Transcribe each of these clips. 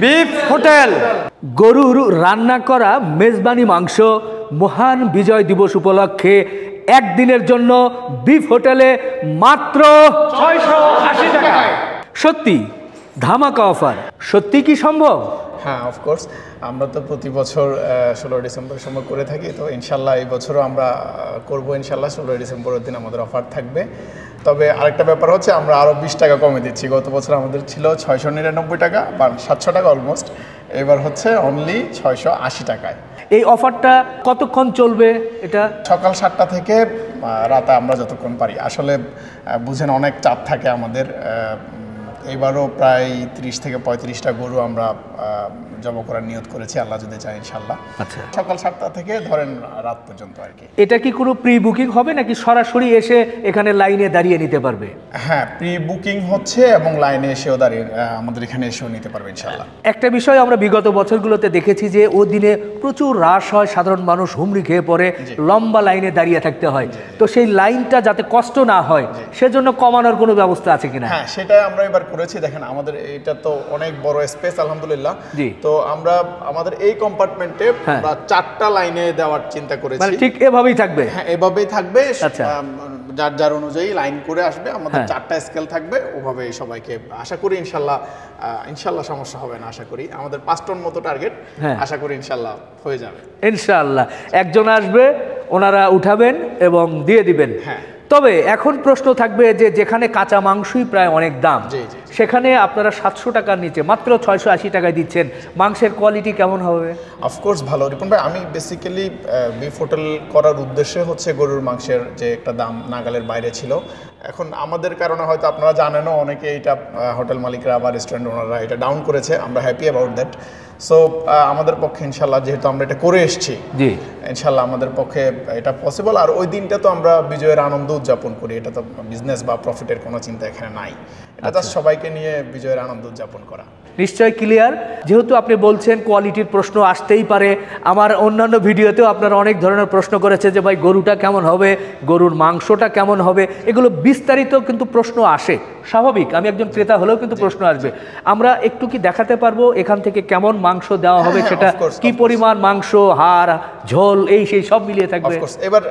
Beef hotel. গরুর রান্না করা মেজবানি মাংস মহান বিজয় দিবস উপলক্ষে একদিনের জন্য বিফ হোটেলে মাত্র 680 টাকায়। সত্যি ধামাকা অফার, সত্যি কি সম্ভব? হ্যাঁ, অফকোর্স আমরা তো প্রতি বছর 16 ডিসেম্বরের সময় করে থাকি, তো ইনশাল্লাহ এই বছরও আমরা করবো। ইনশাল্লাহ 16 ডিসেম্বরের দিন আমাদের অফার থাকবে। তবে আরেকটা ব্যাপার হচ্ছে আমরা আরও 20 টাকা কমে দিচ্ছি। গত বছর আমাদের ছিল 699 টাকা বা 700 টাকা অলমোস্ট, এবার হচ্ছে অনলি 680 টাকায়। এই অফারটা কতক্ষণ চলবে? এটা সকাল 7টা থেকে রাতে আমরা যতক্ষণ পারি। আসলে বুঝেন অনেক চাপ থাকে আমাদের। এবারও প্রায় 30 থেকে 35টা গরু আমরা জমা করার নিয়ত করেছি, আল্লাহ যদি চায় ইনশাল্লাহ। আচ্ছা, সকাল 7টা থেকে ধরেন রাত পর্যন্ত আর কি। এটা কি কোনো প্রি বুকিং হবে নাকি সরাসরি এসে এখানে লাইনে দাঁড়িয়ে নিতে পারবে? হ্যাঁ, প্রি বুকিং হচ্ছে এবং লাইনে এসেও দাঁড়িয়ে আমাদের এখানে এসেও নিতে পারবে ইনশাল্লাহ। একটা বিষয় আমরা বিগত বছরগুলোতে দেখেছি যে ও দিনে প্রচুর রাশ হয়, সাধারণ মানুষ হুমড়ি খেয়ে পড়ে, লম্বা লাইনে দাঁড়িয়ে থাকতে হয়। তো সেই লাইনটা যাতে কষ্ট না হয় সেজন্য কমানোর কোনো ব্যবস্থা আছে কিনা? হ্যাঁ, সেটাই আমরা এবার করেছি। দেখেন আমাদের এটা তো অনেক বড় স্পেস আলহামদুলিল্লাহ। তো আমরা আমাদের এই কম্পার্টমেন্টে আমরা 4টা লাইনে দেওয়ার চিন্তা করেছি। মানে ঠিক এভাবেই থাকবে? হ্যাঁ, এভাবেই থাকবে। আচ্ছা, যার যার অনুযায়ী লাইন করে আসবে। আমাদের 4টা স্কেল থাকবে, ওভাবে সবাইকে আশা করি ইনশাল্লাহ সমস্যা হবে না। আশা করি আমাদের 5 টন মতো টার্গেট, আশা করি ইনশাল্লাহ হয়ে যাবে। ইনশাআল্লাহ একজন আসবে, ওনারা উঠাবেন এবং দিয়ে দিবেন। হ্যাঁ, তবে এখন প্রশ্ন থাকবে যে যেখানে কাঁচা মাংসই প্রায় অনেক দাম, সেখানে আপনারা 700 টাকার নিচে মাত্র 680 টাকায় দিচ্ছেন, মাংসের কোয়ালিটি কেমন হবে? অফকোর্স ভালো। রিপন ভাই, আমি বেসিক্যালি বিফ হোটেল করার উদ্দেশ্যে হচ্ছে গরুর মাংসের যে একটা দাম নাগালের বাইরে ছিল। এখন আমাদের কারণে হয়তো আপনারা জানেনও, অনেকে এটা হোটেল মালিকরা বা রেস্টুরেন্ট ওনাররা এটা ডাউন করেছে। আমরা হ্যাপি অ্যাবাউট দ্যাট। সো আমাদের পক্ষে ইনশাল্লাহ, যেহেতু আমরা এটা করে এসেছি, ইনশাল্লাহ আমাদের পক্ষে এটা পসিবল। আর ওই দিনটা তো আমরা বিজয়ের আনন্দ উদযাপন করি। এটা তো বিজনেস বা প্রফিটের কোনো চিন্তা এখানে নাই। এটা জাস্ট সবাইকে নিয়ে বিজয়ের আনন্দ উদযাপন করা। নিশ্চয় ক্লিয়ার। যেহেতু আপনি বলছেন কোয়ালিটির প্রশ্ন আসতেই পারে, আমার অন্যান্য ভিডিওতেও আপনারা অনেক ধরনের প্রশ্ন করেছে যে ভাই গরুটা কেমন হবে, গরুর মাংসটা কেমন হবে, এগুলো বিস্তারিত কিন্তু প্রশ্ন আসে, স্বাভাবিক। আমি একজন ক্রেতা হলেও কিন্তু প্রশ্ন আসবে। আমরা একটু কি দেখাতে পারবো এখান থেকে কেমন মাংস দেওয়া হবে, সেটা কি পরিমাণ মাংস, হাড়, ঝোল, এই সেই সব মিলিয়ে থাকবে? এবার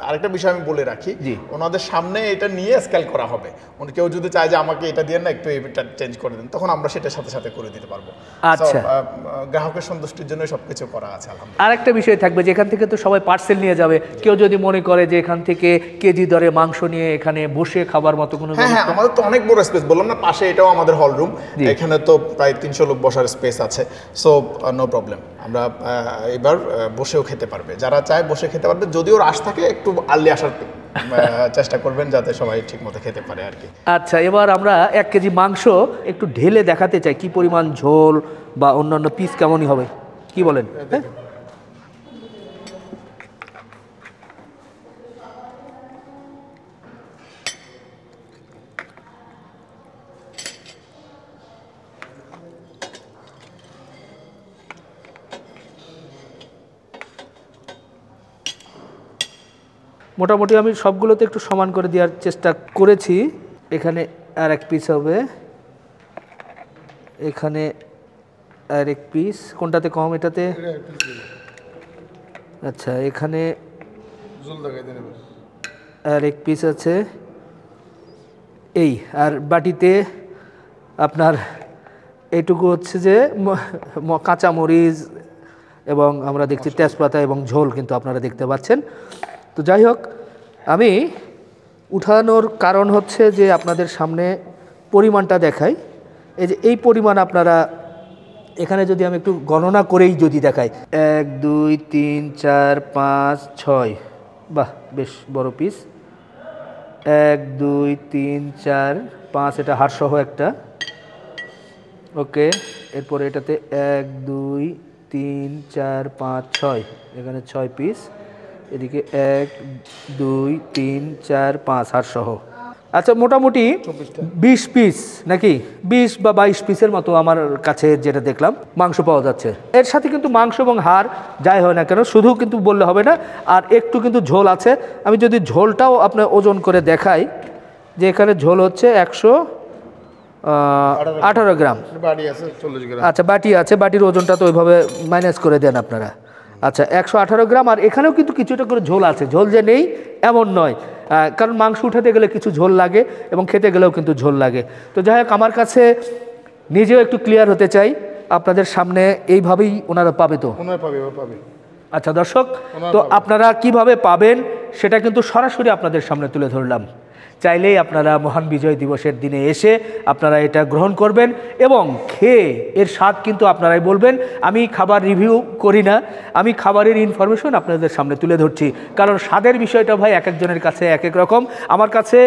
আরেকটা বিষয় আমি বলে রাখি, ওনাদের সামনে এটা নিয়ে স্কেল করা হবে। কেউ যদি চায় যে আমাকে এটা দিয়ে না একটু এটা চেঞ্জ করে দেন, তখন আমরা সেটার সাথে সাথে করে দিতে পারবো। আচ্ছা, গ্রাহকের সন্তুষ্টির জন্য সবকিছু করা আছে আলহামদুলিল্লাহ। আরেকটা বিষয় থাকবে যে এখান থেকে তো সবাই পার্সেল নিয়ে যাবে, কেউ যদি মনে করে যে এখান থেকে কেজি দরে মাংস নিয়ে এখানে বসে খাবার মতো কোনো? হ্যাঁ, আমাদের তো অনেক বড় স্পেস, বললাম না, পাশে এটাও আমাদের হল রুম। এখানে তো প্রায় 300 লোক বসার স্পেস আছে। সো নো প্রবলেম, আমরা এবার বসেও খেতে পারবে, যারা চায় বসে খেতে পারবে। যদিও রাশ থাকে, একটু আর্লি আসার চেষ্টা করবেন যাতে সবাই ঠিক মতো খেতে পারে আর কি। আচ্ছা, এবার আমরা 1 কেজি মাংস একটু ঢেলে দেখাতে চাই, কি পরিমাণ ঝোল বা অন্যান্য পিস কেমনই হবে, কি বলেন? মোটামুটি আমি সবগুলোতে একটু সমান করে দেওয়ার চেষ্টা করেছি। এখানে আর 1 পিস হবে, এখানে আর 1 পিস। কোনটাতে কম? এটাতে? আচ্ছা, এখানে আর 1 পিস আছে এই। আর বাটিতে আপনার এইটুকু হচ্ছে যে কাঁচামরিচ এবং আমরা দেখছি তেজপাতা এবং ঝোল কিন্তু আপনারা দেখতে পাচ্ছেন। তো যাই হোক, আমি উঠানোর কারণ হচ্ছে যে আপনাদের সামনে পরিমাণটা দেখাই। এই যে এই পরিমাণ আপনারা এখানে যদি আমি একটু গণনা করেই যদি দেখাই, 1 2 3 4 5 6, বাহ বেশ বড় পিস। 1 2 3 4 5, এটা হাড়সহ একটা। ওকে, এরপরে এটাতে 1 2 3 4 5 6, এখানে 6 পিস। এদিকে 1 2 3 4 5 হাড়সহ। আচ্ছা, মোটামুটি 20 পিস নাকি 20 বা 22 পিসের মতো আমার কাছে যেটা দেখলাম মাংস পাওয়া যাচ্ছে। এর সাথে কিন্তু মাংস এবং হাড় যাই হয় না কেন, শুধু কিন্তু বললে হবে না, আর একটু কিন্তু ঝোল আছে। আমি যদি ঝোলটাও আপনার ওজন করে দেখাই, যে এখানে ঝোল হচ্ছে 18 গ্রাম। বাড়ি আছে 40 গ্রাম। আচ্ছা বাটি আছে, বাটির ওজনটা তো ওইভাবে মাইনাস করে দেন আপনারা। আচ্ছা 118 গ্রাম। আর এখানেও কিন্তু কিছুটা করে ঝোল আছে, ঝোল যে নেই এমন নয়, কারণ মাংস উঠাতে গেলে কিছু ঝোল লাগে এবং খেতে গেলেও কিন্তু ঝোল লাগে। তো যাই হোক, আমার কাছে নিজেও একটু ক্লিয়ার হতে চাই, আপনাদের সামনে এইভাবেই ওনারা পাবে তো? পাবে। আচ্ছা দর্শক, তো আপনারা কিভাবে পাবেন সেটা কিন্তু সরাসরি আপনাদের সামনে তুলে ধরলাম। চাইলেই আপনারা মহান বিজয় দিবসের দিনে এসে আপনারা এটা গ্রহণ করবেন এবং খেয়ে এর স্বাদ কিন্তু আপনারাই বলবেন। আমি খাবার রিভিউ করি না, আমি খাবারের ইনফরমেশন আপনাদের সামনে তুলে ধরছি, কারণ স্বাদের বিষয়টা ভাই এক একজনের কাছে এক এক রকম। আমার কাছে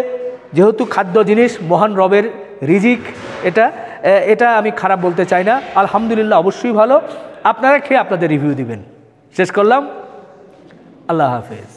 যেহেতু খাদ্য জিনিস মহান রবের রিজিক, এটা আমি খারাপ বলতে চাই না। আলহামদুলিল্লাহ অবশ্যই ভালো, আপনারা খেয়ে আপনাদের রিভিউ দিবেন। শেষ করলাম, আল্লাহ হাফেজ।